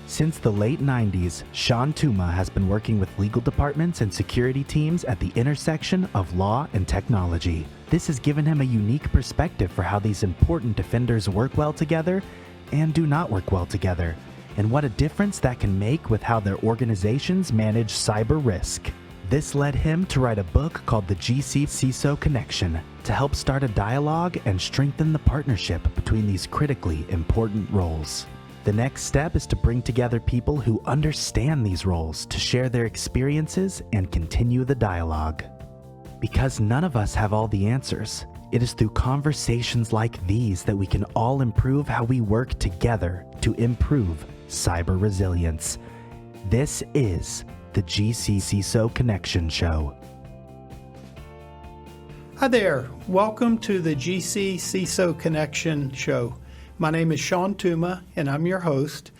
Since the late 90s, Shawn Tuma has been working with legal departments and security teams at the intersection of law and technology. This has given him a unique perspective for how these important defenders work well together and do not work well together, and what a difference that can make with how their organizations manage cyber risk. This led him to write a book called the GC+CISO Connection to help start a dialogue and strengthen the partnership between these critically important roles. The next step is to bring together people who understand these roles to share their experiences and continue the dialogue. Because none of us have all the answers, it is through conversations like these that we can all improve how we work together to improve cyber resilience. This is the GC+CISO Connection Show. Hi there. Welcome to the GC+CISO Connection Show. My name is Shawn Tuma, and I'm your host.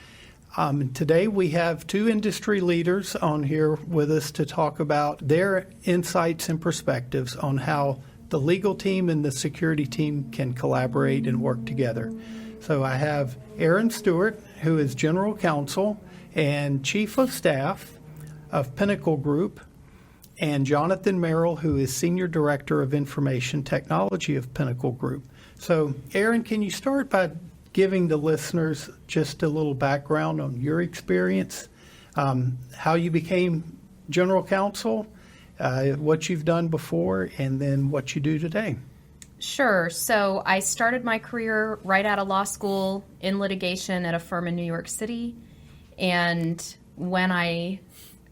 Today we have two industry leaders on here with us to talk about their insights and perspectives on how the legal team and the security team can collaborate and work together. So I have Erin Stewart, who is General Counsel and Chief of Staff of Pinnacle Group, and Jonathan Merrill, who is Senior Director of Information Technology of Pinnacle Group. So, Erin, can you start by giving the listeners just a little background on your experience, how you became General Counsel, what you've done before, and then what you do today? Sure. So I started my career right out of law school in litigation at a firm in New York City. And when I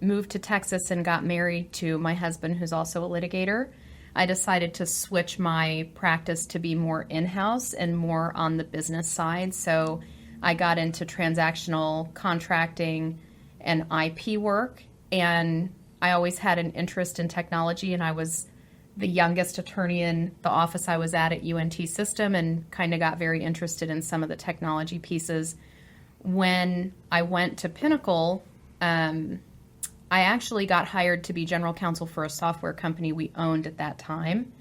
moved to Texas and got married to my husband, who's also a litigator, I decided to switch my practice to be more in-house and more on the business side. So I got into transactional contracting and IP work, and I always had an interest in technology, and I was the youngest attorney in the office I was at UNT System, and kind of got very interested in some of the technology pieces. When I went to Pinnacle, I actually got hired to be general counsel for a software company we owned at that time.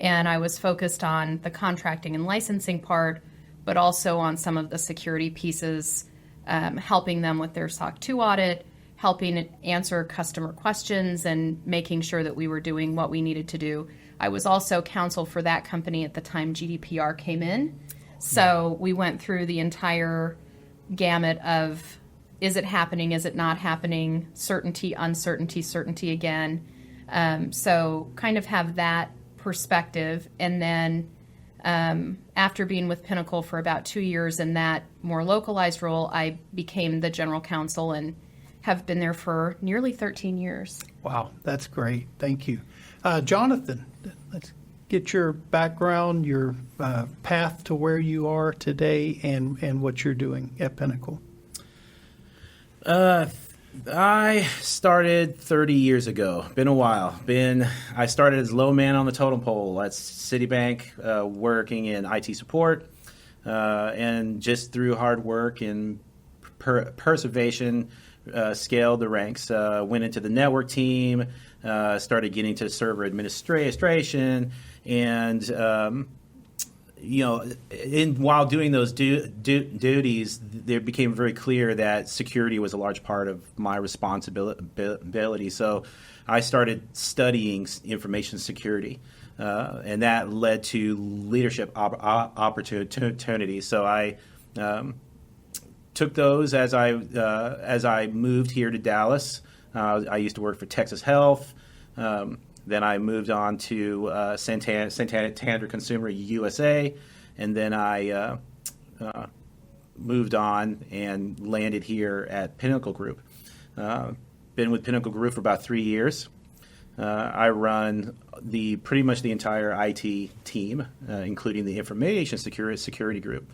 And I was focused on the contracting and licensing part, but also on some of the security pieces, helping them with their SOC 2 audit, helping answer customer questions, and making sure that we were doing what we needed to do. I was also counsel for that company at the time GDPR came in. So we went through the entire gamut of, is it happening? Is it not happening? Certainty, uncertainty, certainty again. So kind of have that perspective. And then after being with Pinnacle for about 2 years in that more localized role, I became the general counsel and have been there for nearly 13 years. Wow, that's great. Thank you. Jonathan, let's get your background, your path to where you are today and what you're doing at Pinnacle. I started 30 years ago. Been a while. I started as low man on the totem pole at Citibank, working in IT support, and just through hard work and perseveration, scaled the ranks. Went into the network team, started getting to server administration, and while doing those duties, it became very clear that security was a large part of my responsibility. So I started studying information security, and that led to leadership opportunities. So I took those as I moved here to Dallas. I used to work for Texas Health. Then I moved on to Santander Consumer USA, and then I moved on and landed here at Pinnacle Group. Been with Pinnacle Group for about 3 years. I run pretty much the entire IT team, including the information security group.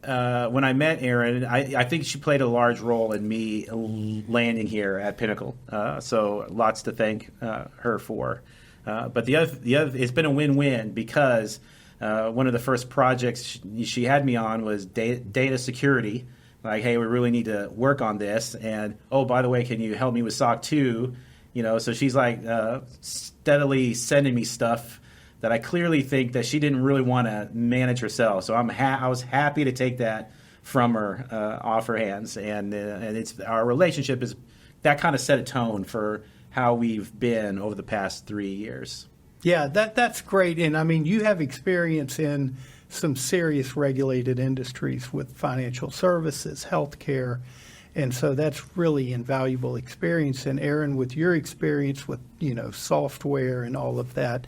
When I met Erin, I think she played a large role in me landing here at Pinnacle. So lots to thank her for. But the other, it's been a win-win because one of the first projects she had me on was data security. Like, hey, we really need to work on this. And, oh, by the way, can you help me with SOC 2? So she's like steadily sending me stuff that I clearly think that she didn't really want to manage herself. So I was happy to take that from her off her hands, and it's our relationship is that kind of set a tone for how we've been over the past 3 years. Yeah, that's great. And I mean, you have experience in some serious regulated industries with financial services, healthcare, and so that's really invaluable experience. And Erin, with your experience with, software and all of that,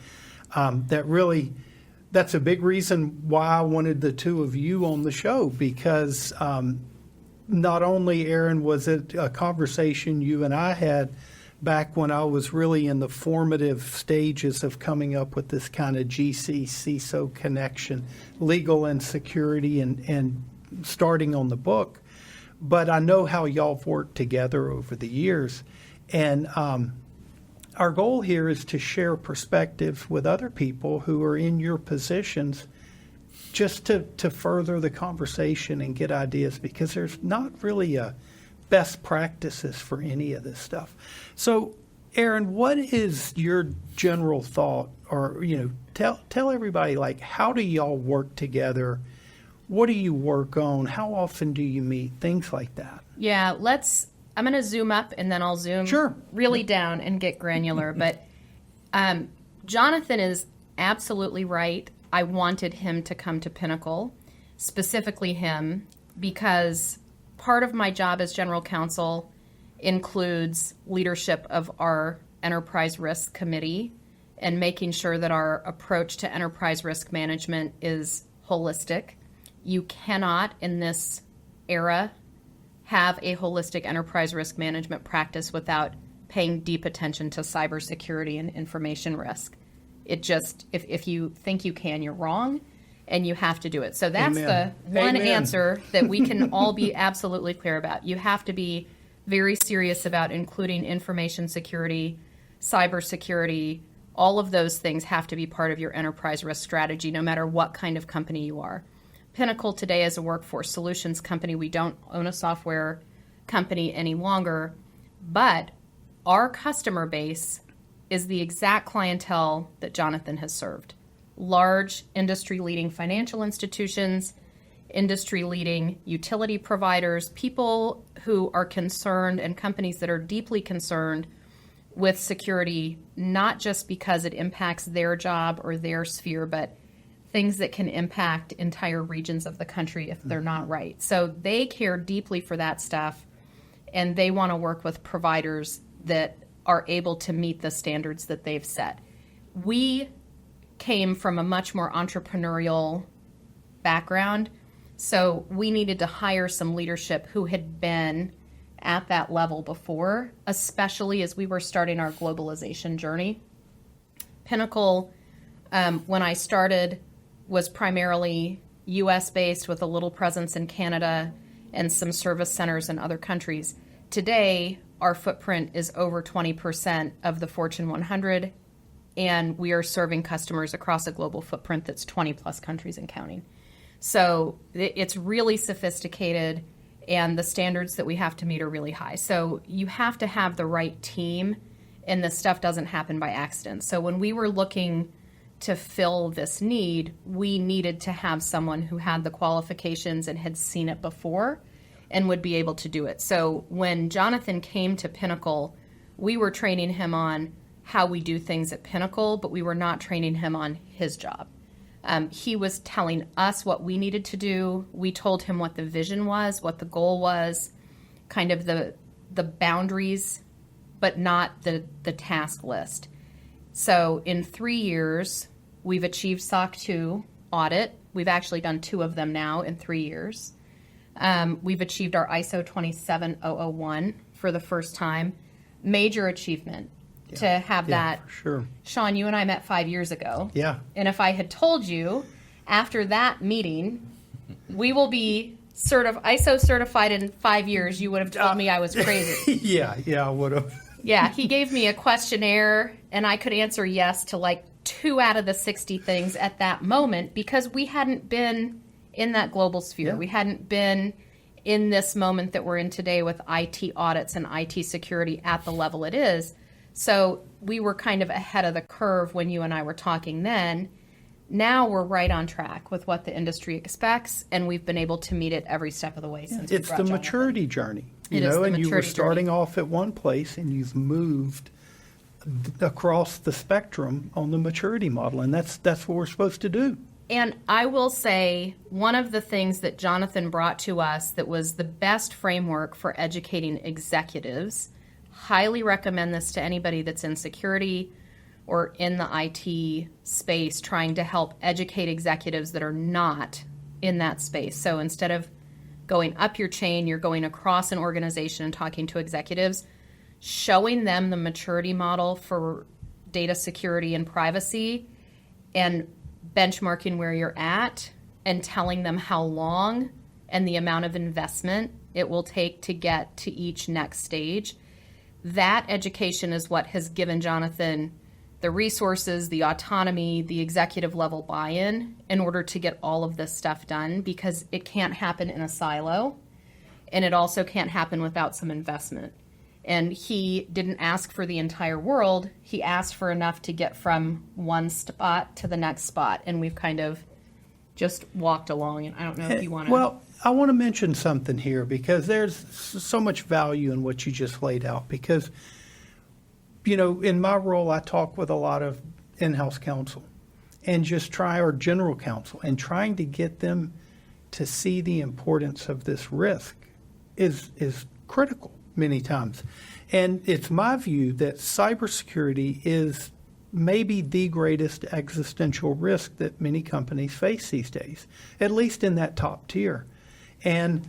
that's a big reason why I wanted the two of you on the show, because not only, Erin, was it a conversation you and I had back when I was really in the formative stages of coming up with this kind of GC+CISO connection, legal and security, and starting on the book. But I know how y'all have worked together over the years. And our goal here is to share perspectives with other people who are in your positions, just to further the conversation and get ideas, because there's not really a best practices for any of this stuff. So, Erin, what is your general thought, or tell everybody, like, how do y'all work together? What do you work on? How often do you meet? Things like that. Yeah, I'm going to zoom up and then I'll zoom really down and get granular. But Jonathan is absolutely right. I wanted him to come to Pinnacle, specifically him, because part of my job as general counsel includes leadership of our enterprise risk committee and making sure that our approach to enterprise risk management is holistic. You cannot, in this era, have a holistic enterprise risk management practice without paying deep attention to cybersecurity and information risk. It just, if you think you can, you're wrong, and you have to do it. So that's Amen. the one Amen. answer that we can all be absolutely clear about. You have to be very serious about including information security, cybersecurity. All of those things have to be part of your enterprise risk strategy, no matter what kind of company you are. Pinnacle today is a workforce solutions company. We don't own a software company any longer, but our customer base is the exact clientele that Jonathan has served. Large industry-leading financial institutions, industry-leading utility providers, people who are concerned, and companies that are deeply concerned with security, not just because it impacts their job or their sphere, but things that can impact entire regions of the country if they're not right. So they care deeply for that stuff, and they want to work with providers that are able to meet the standards that they've set. We came from a much more entrepreneurial background, so we needed to hire some leadership who had been at that level before, especially as we were starting our globalization journey. Pinnacle, when I started, was primarily U.S.-based with a little presence in Canada and some service centers in other countries. Today, our footprint is over 20% of the Fortune 100, and we are serving customers across a global footprint that's 20-plus countries and counting. So it's really sophisticated, and the standards that we have to meet are really high. So you have to have the right team, and this stuff doesn't happen by accident. So when we were looking to fill this need, we needed to have someone who had the qualifications and had seen it before and would be able to do it. So when Jonathan came to Pinnacle, we were training him on how we do things at Pinnacle, but we were not training him on his job. He was telling us what we needed to do. We told him what the vision was, what the goal was, kind of the boundaries, but not the task list. So in 3 years, we've achieved SOC 2 audit. We've actually done 2 of them now in 3 years. We've achieved our ISO 27001 for the first time. Major achievement to have that. For sure. Shawn, you and I met 5 years ago. Yeah. And if I had told you after that meeting, we will be ISO certified in 5 years, you would have told me I was crazy. Yeah, I would have. Yeah, he gave me a questionnaire, and I could answer yes to like 2 out of the 60 things at that moment, because we hadn't been in that global sphere. Yeah. We hadn't been in this moment that we're in today with IT audits and IT security at the level it is. So we were kind of ahead of the curve when you and I were talking then. now we're right on track with what the industry expects, and we've been able to meet it every step of the way since we It's brought the Jonathan. maturity journey, It is the and you were maturity starting journey. off at one place and you've moved across the spectrum on the maturity model, and that's what we're supposed to do. And I will say, one of the things that Jonathan brought to us that was the best framework for educating executives, highly recommend this to anybody that's in security or in the IT space trying to help educate executives that are not in that space. So instead of going up your chain, you're going across an organization and talking to executives, showing them the maturity model for data security and privacy, and benchmarking where you're at and telling them how long and the amount of investment it will take to get to each next stage. That education is what has given Jonathan the resources, the autonomy, the executive level buy-in in order to get all of this stuff done, because it can't happen in a silo, and it also can't happen without some investment. And he didn't ask for the entire world. He asked for enough to get from one spot to the next spot. And we've kind of just walked along. And I don't know if you want to. Well, I want to mention something here, because there's so much value in what you just laid out. Because, in my role, I talk with a lot of in-house counsel and or general counsel, and trying to get them to see the importance of this risk is critical many times. And it's my view that cybersecurity is maybe the greatest existential risk that many companies face these days, at least in that top tier. And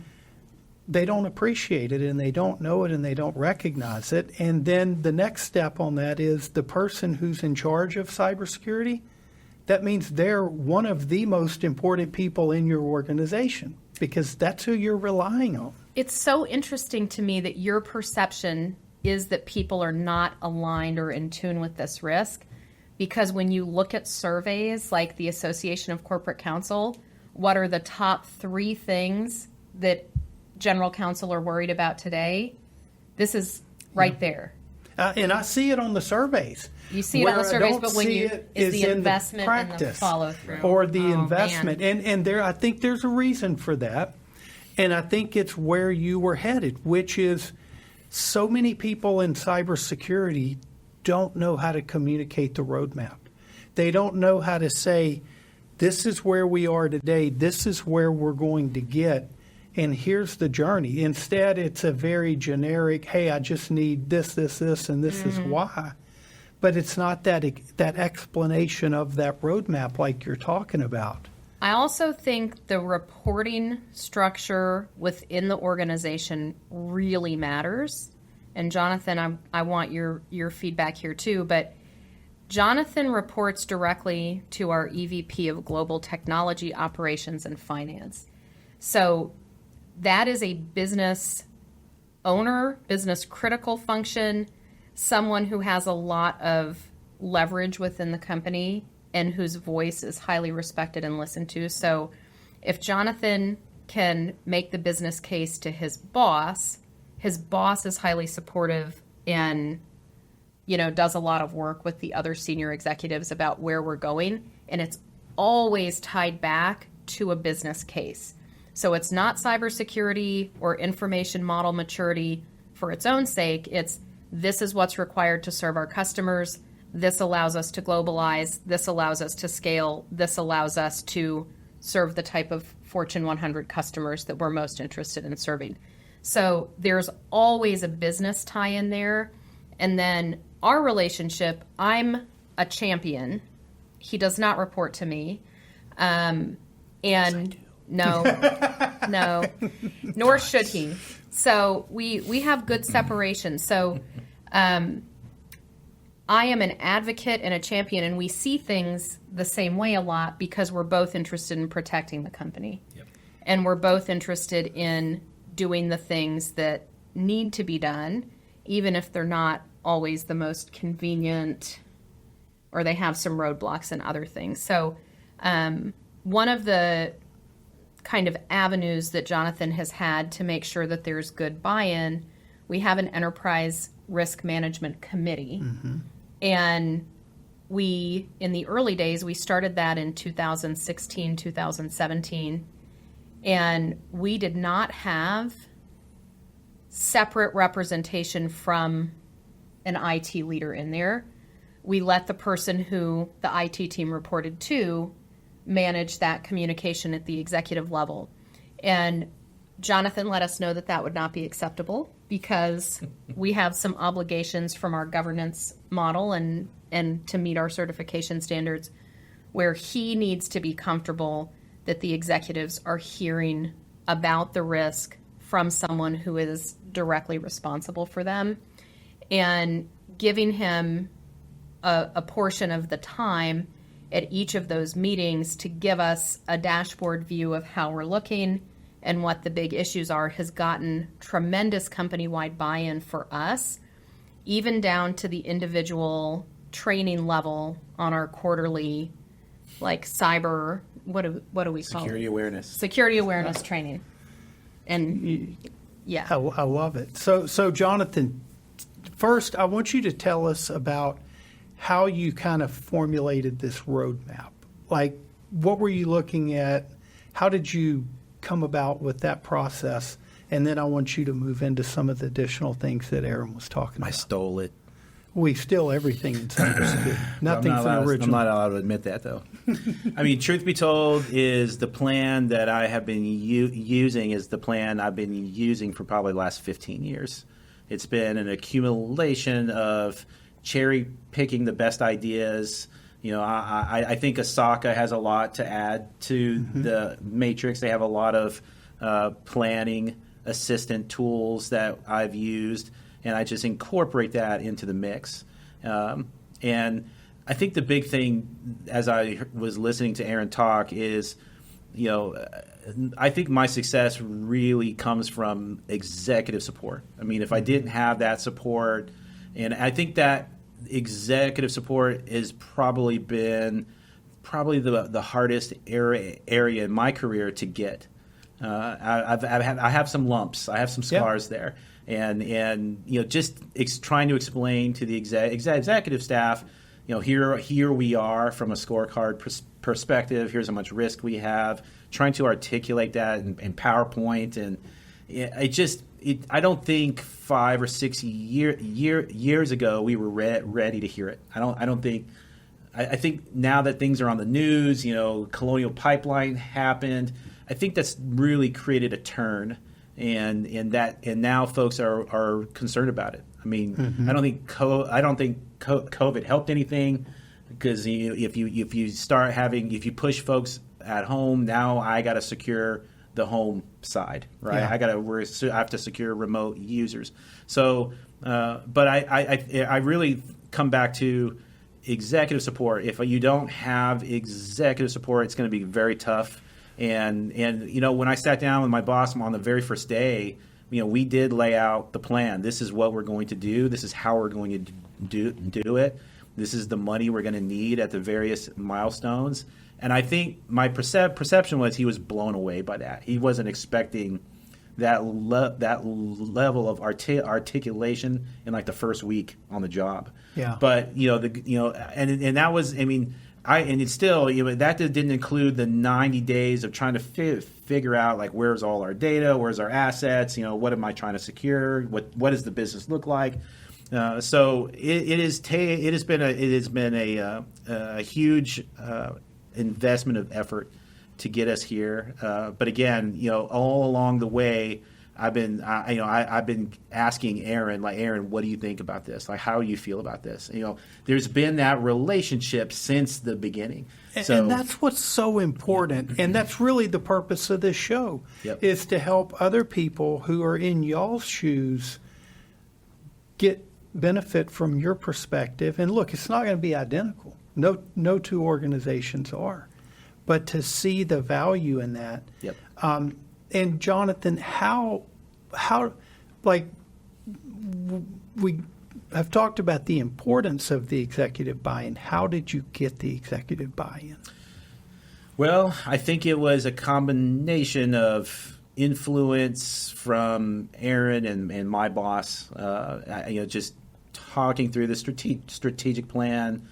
they don't appreciate it, and they don't know it, and they don't recognize it. And then the next step on that is the person who's in charge of cybersecurity. That means they're one of the most important people in your organization, because that's who you're relying on. It's so interesting to me that your perception is that people are not aligned or in tune with this risk, because when you look at surveys like the Association of Corporate Counsel, what are the top 3 things that general counsel are worried about today? This is right there. And I see it on the surveys. You see it on the Where I surveys, don't but when see you it is is the in investment and the practice follow through or the Oh, investment, man. and I think there's a reason for that, and I think it's where you were headed, which is so many people in cybersecurity don't know how to communicate the roadmap. They don't know how to say, this is where we are today, this is where we're going to get, and here's the journey. Instead, it's a very generic, hey, I just need this, and this is why. But it's not that explanation of that roadmap like you're talking about. I also think the reporting structure within the organization really matters. And Jonathan, I want your feedback here too, but Jonathan reports directly to our EVP of Global Technology Operations and Finance. So that is a business owner, business critical function, someone who has a lot of leverage within the company and whose voice is highly respected and listened to. So if Jonathan can make the business case to his boss is highly supportive and, does a lot of work with the other senior executives about where we're going. And it's always tied back to a business case. So it's not cybersecurity or information model maturity for its own sake. It's this is what's required to serve our customers. This allows us to globalize. This allows us to scale. This allows us to serve the type of Fortune 100 customers that we're most interested in serving. So there's always a business tie in there. And then our relationship, I'm a champion. He does not report to me. And no, nor should he. So we have good separation. So I am an advocate and a champion, and we see things the same way a lot because we're both interested in protecting the company. Yep. And we're both interested in doing the things that need to be done, even if they're not always the most convenient or they have some roadblocks and other things. So one of the kind of avenues that Jonathan has had to make sure that there's good buy-in, we have an enterprise risk management committee. Mm-hmm. And in the early days, we started that in 2016, 2017, and we did not have separate representation from an IT leader in there. We let the person who the IT team reported to manage that communication at the executive level. And Jonathan let us know that that would not be acceptable because we have some obligations from our governance model and to meet our certification standards where he needs to be comfortable that the executives are hearing about the risk from someone who is directly responsible for them, and giving him a portion of the time at each of those meetings to give us a dashboard view of how we're looking and what the big issues are has gotten tremendous company-wide buy-in for us, even down to the individual training level on our quarterly, like cyber, what do we call it? Security awareness training. And yeah. I love it. So Jonathan, first I want you to tell us about how you kind of formulated this roadmap. Like, what were you looking at? How did you come about with that process? And then I want you to move into some of the additional things that Erin was talking about. I stole it. We steal everything in cybersecurity. Nothing's an original. I'm not allowed to admit that, though. I mean, truth be told, is the plan that I have been using is the plan I've been using for probably the last 15 years. It's been an accumulation of cherry picking the best ideas. You know, I think Asaka has a lot to add to the matrix. They have a lot of planning assistant tools that I've used, and I just incorporate that into the mix. And I think the big thing, as I was listening to Erin talk, is, you know, I think my success really comes from executive support. I mean, if I didn't have that support, and I think that executive support has probably been the hardest area in my career to get. I have some lumps. I have some scars there. And you know, just trying to explain to the executive staff, you know, here we are from a scorecard perspective. Here's how much risk we have. Trying to articulate that in PowerPoint, and I don't think 5 or 6 years ago we were ready to hear it. I think now that things are on the news, you know, Colonial Pipeline happened. I think that's really created a turn, and now folks are concerned about it. I mean, I don't think COVID helped anything, because if you push folks at home, now I got to secure the home side, right? Yeah. I have to secure remote users. So, but I really come back to executive support. If you don't have executive support, it's going to be very tough. And you know, when I sat down with my boss on the very first day, you know, we did lay out the plan. This is what we're going to do. This is how we're going to do it. This is the money we're going to need at the various milestones. And I think my perception was he was blown away by that. He wasn't expecting that level of articulation in like the first week on the job. Yeah. But and that was, I mean, it's still, you know, that didn't include the 90 days of trying to figure out, like, where's all our data, where's our assets, you know, what am I trying to secure, what does the business look like. So it has been a huge investment of effort to get us here. But again, you know, all along the way, I've been asking Erin, like, Erin, what do you think about this? Like, how do you feel about this? You know, there's been that relationship since the beginning. And that's what's so important. And that's really the purpose of this show, is to help other people who are in y'all's shoes get benefit from your perspective. And look, it's not going to be identical. No two organizations are. But to see the value in that. Yep. And Jonathan, how like, we have talked about the importance of the executive buy-in. How did you get the executive buy-in? Well, I think it was a combination of influence from Erin and my boss. Just talking through the strategic plan,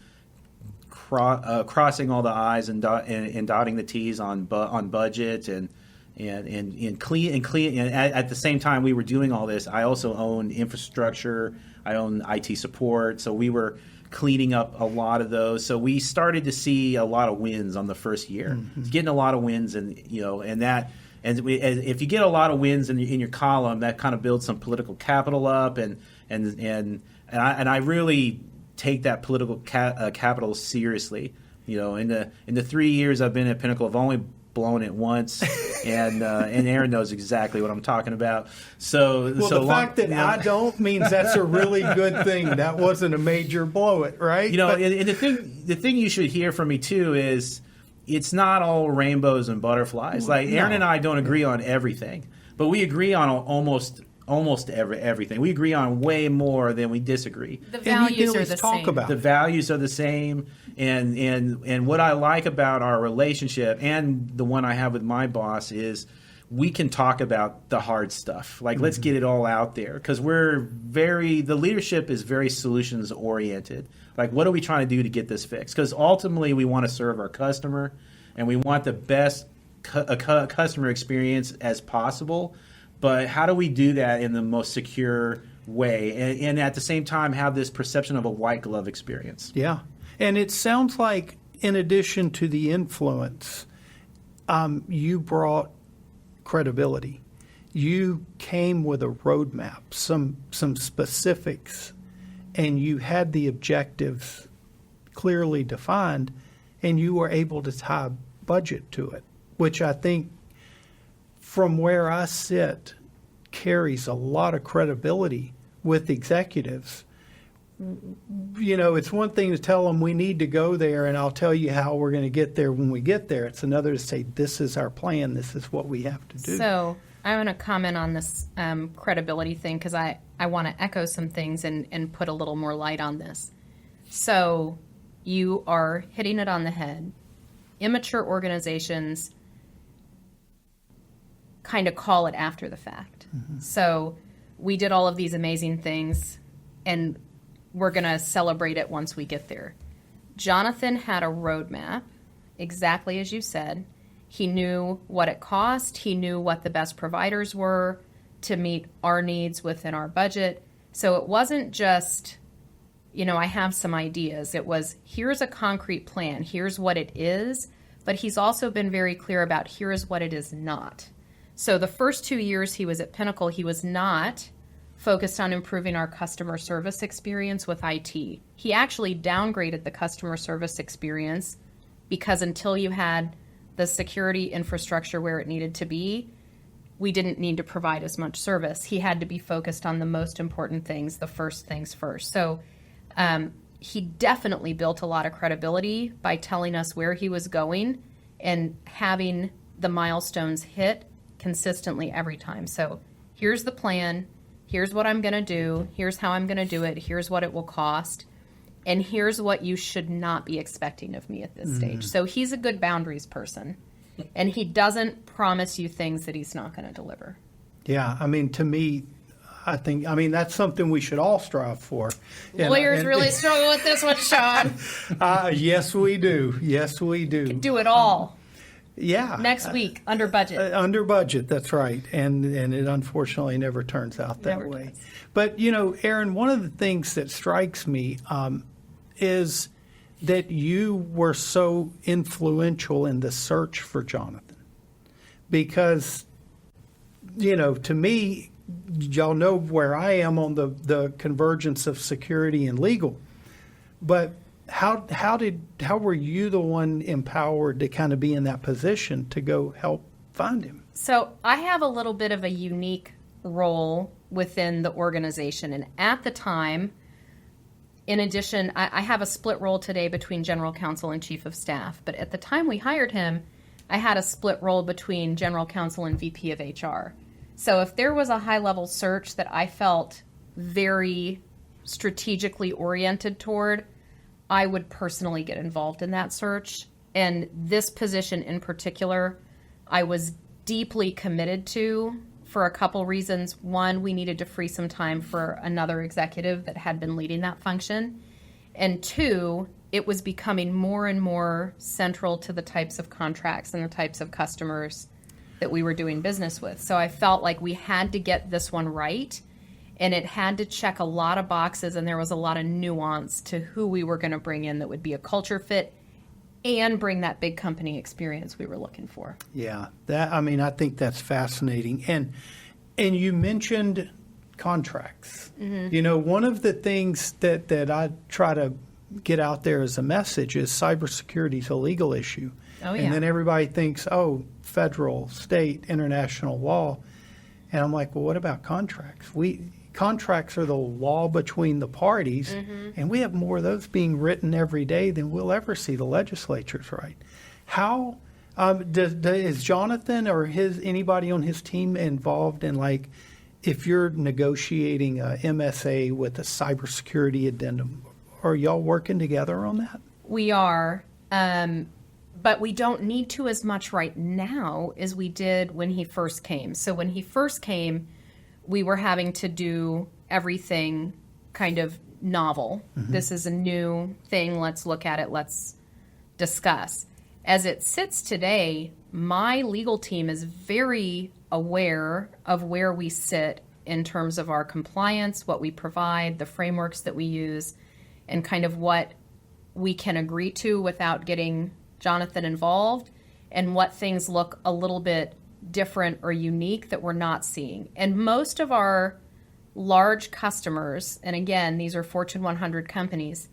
crossing all the I's and dotting the T's on budget and clean. And at the same time we were doing all this, I also owned infrastructure. I owned IT support, so we were cleaning up a lot of those. So we started to see a lot of wins on the first year, getting a lot of wins, and if you get a lot of wins in your column, that kind of builds some political capital up, and I really take that political capital seriously. In the 3 years I've been at Pinnacle, I've only blown it once, and Erin knows exactly what I'm talking about. The fact that I don't means that's a really good thing. That wasn't a major blow it, right? And the thing you should hear from me too is it's not all rainbows and butterflies. Like Erin and I don't agree on everything, but we agree on almost everything. We agree on way more than we disagree. The values are the same. The values are the same, and what I like about our relationship and the one I have with my boss is we can talk about the hard stuff. Like, let's get it all out there, because the leadership is very solutions oriented. Like, what are we trying to do to get this fixed? Because ultimately we want to serve our customer, and we want the best customer experience as possible. But how do we do that in the most secure way, and at the same time have this perception of a white glove experience? Yeah. And it sounds like, in addition to the influence, you brought credibility. You came with a roadmap, some specifics, and you had the objectives clearly defined, and you were able to tie budget to it, which I think, from where I sit, carries a lot of credibility with executives. It's one thing to tell them we need to go there, and I'll tell you how we're going to get there when we get there. It's another to say, this is our plan, this is what we have to do. So I want to comment on this credibility thing, because I want to echo some things and put a little more light on this. So you are hitting it on the head. Immature organizations kind of call it after the fact. So we did all of these amazing things, and we're going to celebrate it once we get there. Jonathan had a roadmap, exactly as you said. He knew what it cost. He knew what the best providers were to meet our needs within our budget. So it wasn't just, I have some ideas. It was, here's a concrete plan. Here's what it is. But he's also been very clear about, here's what it is not. So the first 2 years he was at Pinnacle, he was not focused on improving our customer service experience with IT. He actually downgraded the customer service experience, because until you had the security infrastructure where it needed to be, we didn't need to provide as much service. He had to be focused on the most important things, the first things first. So he definitely built a lot of credibility by telling us where he was going and having the milestones hit consistently every time. So here's the plan. Here's what I'm going to do. Here's how I'm going to do it. Here's what it will cost. And here's what you should not be expecting of me at this stage. So he's a good boundaries person. And he doesn't promise you things that he's not going to deliver. Yeah, to me, I think, that's something we should all strive for. Lawyers really struggle with this one, Shawn. Yes, we do. Yes, we do. Do it all. Yeah. Next week, under budget. Under budget, that's right. And it unfortunately never turns out that way. Does. But, Erin, one of the things that strikes me is that you were so influential in the search for Jonathan. Because, to me, y'all know where I am on the convergence of security and legal. But how were you the one empowered to kind of be in that position to go help find him? So I have a little bit of a unique role within the organization. And at the time, in addition, I have a split role today between general counsel and chief of staff. But at the time we hired him, I had a split role between general counsel and VP of HR. So if there was a high-level search that I felt very strategically oriented toward, I would personally get involved in that search. And this position in particular, I was deeply committed to for a couple reasons. One, we needed to free some time for another executive that had been leading that function. And two, it was becoming more and more central to the types of contracts and the types of customers that we were doing business with. So I felt like we had to get this one right, and it had to check a lot of boxes, and there was a lot of nuance to who we were going to bring in that would be a culture fit and bring that big company experience we were looking for. Yeah, I think that's fascinating. And you mentioned contracts. One of the things that I try to get out there as a message is cybersecurity is a legal issue. Oh, yeah. And then everybody thinks, federal, state, international law. And I'm like, well, what about contracts? Contracts are the law between the parties, and we have more of those being written every day than we'll ever see the legislatures write. How is Jonathan or anybody on his team involved in, like, if you're negotiating a MSA with a cybersecurity addendum, are y'all working together on that? We are, but we don't need to as much right now as we did when he first came. So when he first came, we were having to do everything kind of novel. This is a new thing. Let's look at it. Let's discuss. As it sits today, my legal team is very aware of where we sit in terms of our compliance, what we provide, the frameworks that we use, and kind of what we can agree to without getting Jonathan involved, and what things look a little bit different or unique that we're not seeing. And most of our large customers, and again, these are Fortune 100 companies,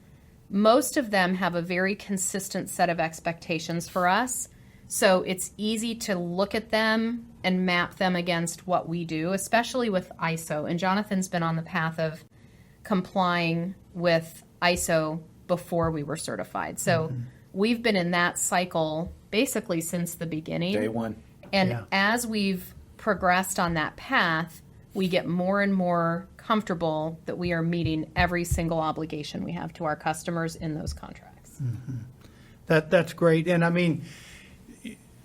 most of them have a very consistent set of expectations for us. So it's easy to look at them and map them against what we do, especially with ISO. And Jonathan's been on the path of complying with ISO before we were certified. So we've been in that cycle basically since the beginning. Day one. And as we've progressed on that path, we get more and more comfortable that we are meeting every single obligation we have to our customers in those contracts. That's great. And I mean,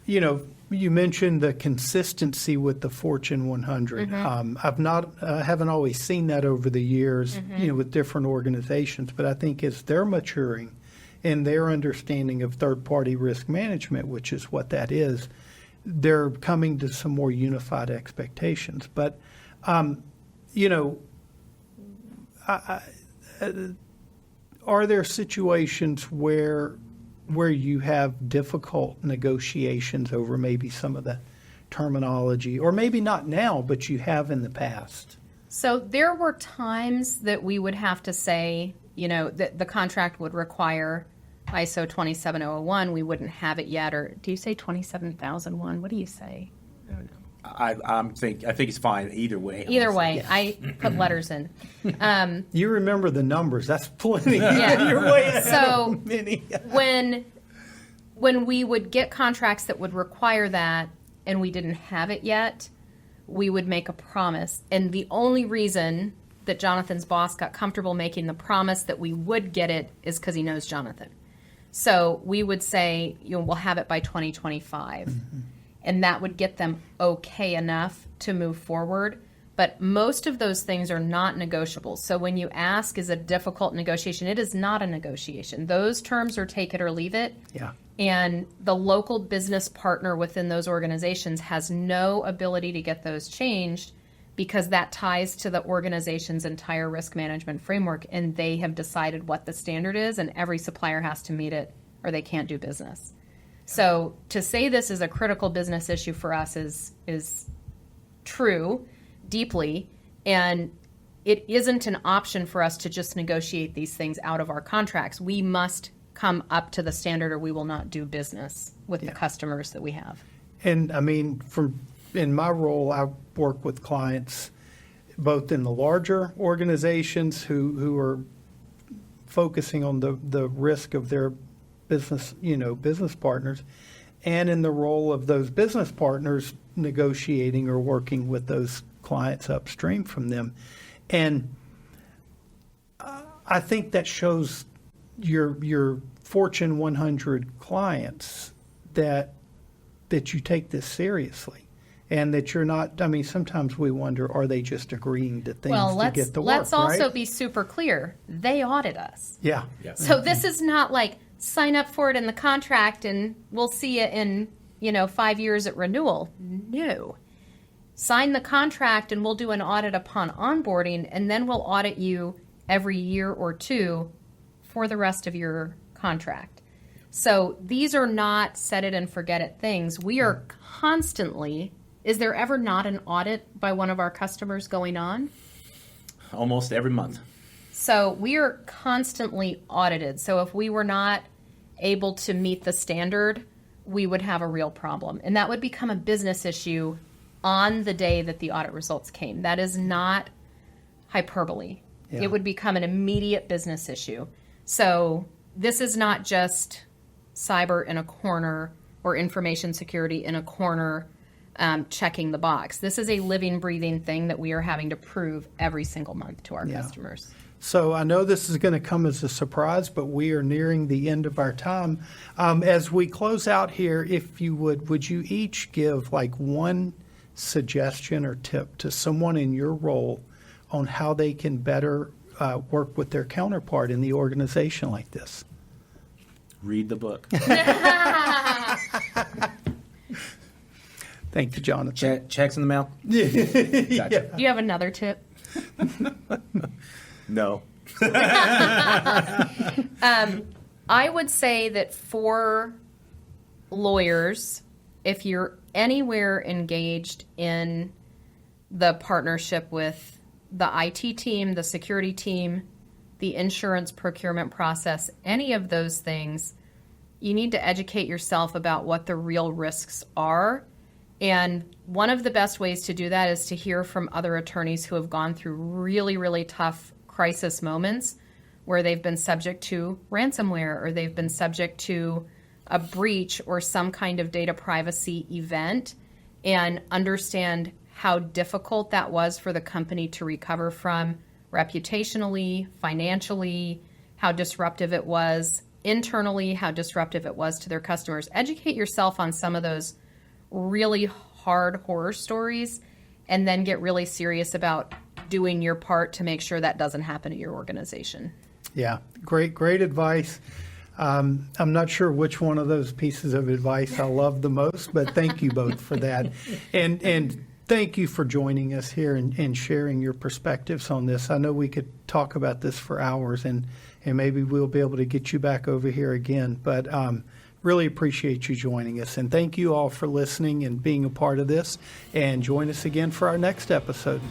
you mentioned the consistency with the Fortune 100. Haven't always seen that over the years, with different organizations. But I think as they're maturing in their understanding of third-party risk management, which is what that is, they're coming to some more unified expectations. But, are there situations where you have difficult negotiations over maybe some of the terminology, or maybe not now, but you have in the past? So there were times that we would have to say, that the contract would require ISO 27001. We wouldn't have it yet. Or do you say 27001? What do you say? I think it's fine either way. Either way, yes. I put letters in. You remember the numbers. That's plenty. Yeah. You're way ahead so of many. when we would get contracts that would require that and we didn't have it yet, we would make a promise. And the only reason that Jonathan's boss got comfortable making the promise that we would get it is because he knows Jonathan. So we would say, we'll have it by 2025. And that would get them okay enough to move forward. But most of those things are not negotiable. So when you ask, is it a difficult negotiation? It is not a negotiation. Those terms are take it or leave it. Yeah. And the local business partner within those organizations has no ability to get those changed because that ties to the organization's entire risk management framework. And they have decided what the standard is, and every supplier has to meet it or they can't do business. So to say this is a critical business issue for us is true, deeply, and it isn't an option for us to just negotiate these things out of our contracts. We must come up to the standard or we will not do business with the customers that we have. And I mean, in my role, I work with clients both in the larger organizations who are focusing on the risk of their business partners, and in the role of those business partners negotiating or working with those clients upstream from them. And I think that shows your Fortune 100 clients that you take this seriously. and that you're not, I mean, sometimes we wonder, are they just agreeing to things Well, to get the work, let's also right? be super clear. They audit us. Yeah. So this is not like sign up for it in the contract and we'll see it in, 5 years at renewal. No. Sign the contract and we'll do an audit upon onboarding, and then we'll audit you every year or two for the rest of your contract. So these are not set it and forget it things. We are constantly, is there ever not an audit by one of our customers going on? Almost every month. So we are constantly audited. So if we were not able to meet the standard, we would have a real problem. And that would become a business issue on the day that the audit results came. That is not hyperbole. Yeah. It would become an immediate business issue. So this is not just cyber in a corner or information security in a corner, checking the box. This is a living, breathing thing that we are having to prove every single month to our customers. So I know this is going to come as a surprise, but we are nearing the end of our time. As we close out here, if you would you each give like one suggestion or tip to someone in your role on how they can better work with their counterpart in the organization like this? Read the book. Thank you, Jonathan. Checks in the mail? Do you have another tip? No. I would say that for lawyers, if you're anywhere engaged in the partnership with the IT team, the security team, the insurance procurement process, any of those things, you need to educate yourself about what the real risks are. And one of the best ways to do that is to hear from other attorneys who have gone through really, really tough crisis moments where they've been subject to ransomware or they've been subject to a breach or some kind of data privacy event, and understand how difficult that was for the company to recover from reputationally, financially, how disruptive it was internally, how disruptive it was to their customers. Educate yourself on some of those really hard horror stories, and then get really serious about doing your part to make sure that doesn't happen at your organization. Yeah, great advice. I'm not sure which one of those pieces of advice I love the most, but thank you both for that. And thank you for joining us here and sharing your perspectives on this. I know we could talk about this for hours, and maybe we'll be able to get you back over here again. But really appreciate you joining us. And thank you all for listening and being a part of this. And join us again for our next episode.